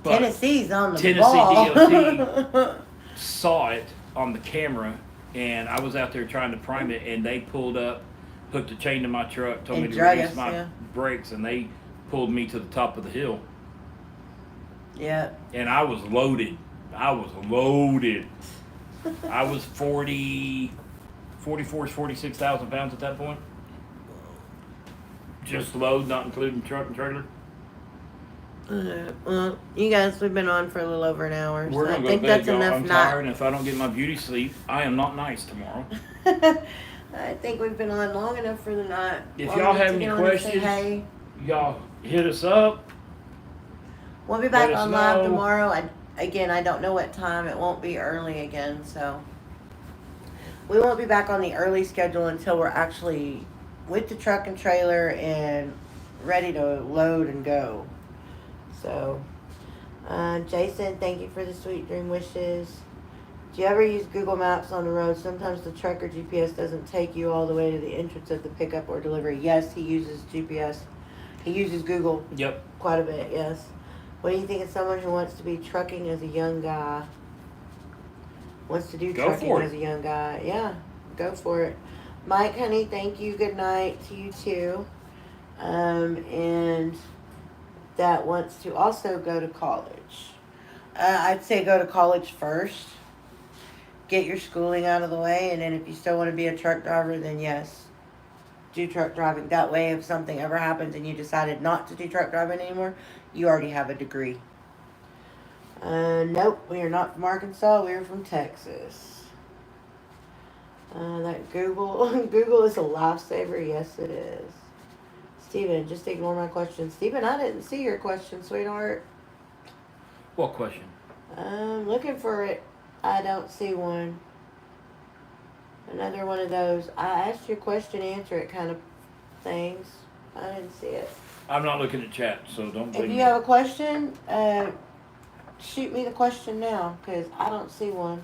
Tennessee's on the Tennessee ball. DOT saw it on the camera, and I was out there trying to prime it, and they pulled up, hooked a chain to my truck, told me to release my brakes, and they pulled me to the top of the hill. Yeah. And I was loaded. I was 46,000 pounds at that point. Just load, not including truck and trailer. Well, you guys, we've been on for a little over an hour. We're so gonna I think go to bed, that's y'all. enough. I'm tired, and if I don't get my beauty sleep, I am not nice tomorrow. I think we've been on long enough for the night. If y'all have any questions, y'all hit us up. We'll be back on live tomorrow. I don't know what time. It won't be early again, so we won't be back on the early schedule until we're actually with the truck and trailer and ready to load and go. So, Jason, thank you for the sweet dream wishes. Do you ever use Google Maps on the road? Sometimes the trucker GPS doesn't take you all the way to the entrance of the pickup or delivery. Yes, he uses GPS. He uses Google. Yep. Quite a bit, yes. What do you think of someone who wants to be trucking as a young guy? Wants to do trucking as a young guy. Yeah, go for it. Mike, honey, thank you. Good night to you too. And that wants to also go to college. I'd say go to college first. Get your schooling out of the way, and then if you still want to be a truck driver, then yes, do truck driving. That way, if something ever happens and you decided not to do truck driving anymore, you already have a degree. Nope, we are not from Arkansas. We are from Texas. That Google is a lifesaver. Yes, it is. Steven, just ignore my question. Steven, I didn't see your question, sweetheart. What question? I'm looking for it. I don't see one. Another one of those, I asked you a question, answer it kind of things. I didn't see it. I'm not looking at chat, so don't If blame you me. have a question, shoot me the question now, because I don't see one.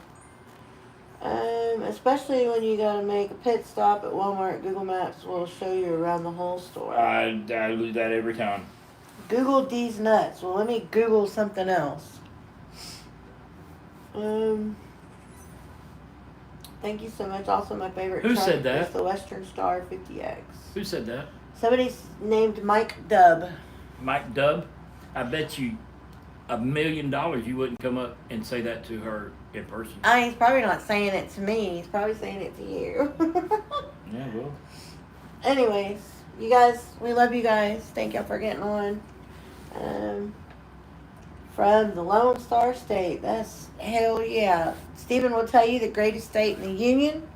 Especially when you gotta make a pit stop at Walmart, Google Maps will show you around the whole store. I do that every time. Google these nuts. Well, let me Google something else. Thank you so much. Also, my favorite Who truck said that? is the Western Star 50X. Who said that? Somebody's named Mike Dubb. Mike Dubb? I bet you $1 million you wouldn't come up and say that to her in person. He's probably not saying it to me. He's probably saying it to you. Yeah, well. Anyways, you guys, we love you guys. Thank y'all for getting on. From the Lone Star State. That's hell yeah. Stephen will tell you the greatest state in the Union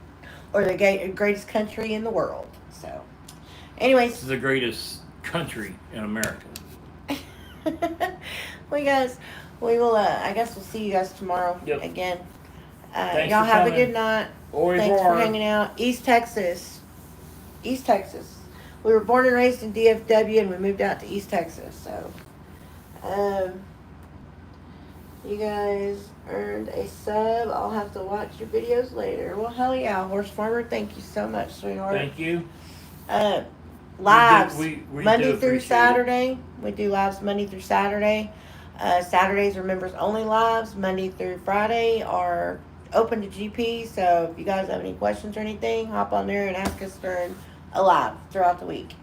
or the greatest country in the world. So, anyways. This is the greatest country in America. Well, guys, we will, I guess we'll see you guys tomorrow again. Thanks Y'all for have coming. a good night. Au revoir. Thanks for hanging out. East Texas. East Texas. We were born and raised in DFW and we moved out to East Texas. So, you guys earned a sub. I'll have to watch your videos later. Well, hell yeah, Horse Farmer. Thank you so much, sweetheart. Thank you. Lives we Monday do through appreciate Saturday. We do lives Monday through Saturday. Saturdays are members only lives. Monday through Friday are open to GP. So if you guys have any questions or anything, hop on there and ask us during a live throughout the week.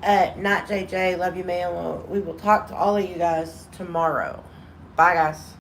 Not JJ, love you, man. We will talk to all of you guys tomorrow. Bye, guys.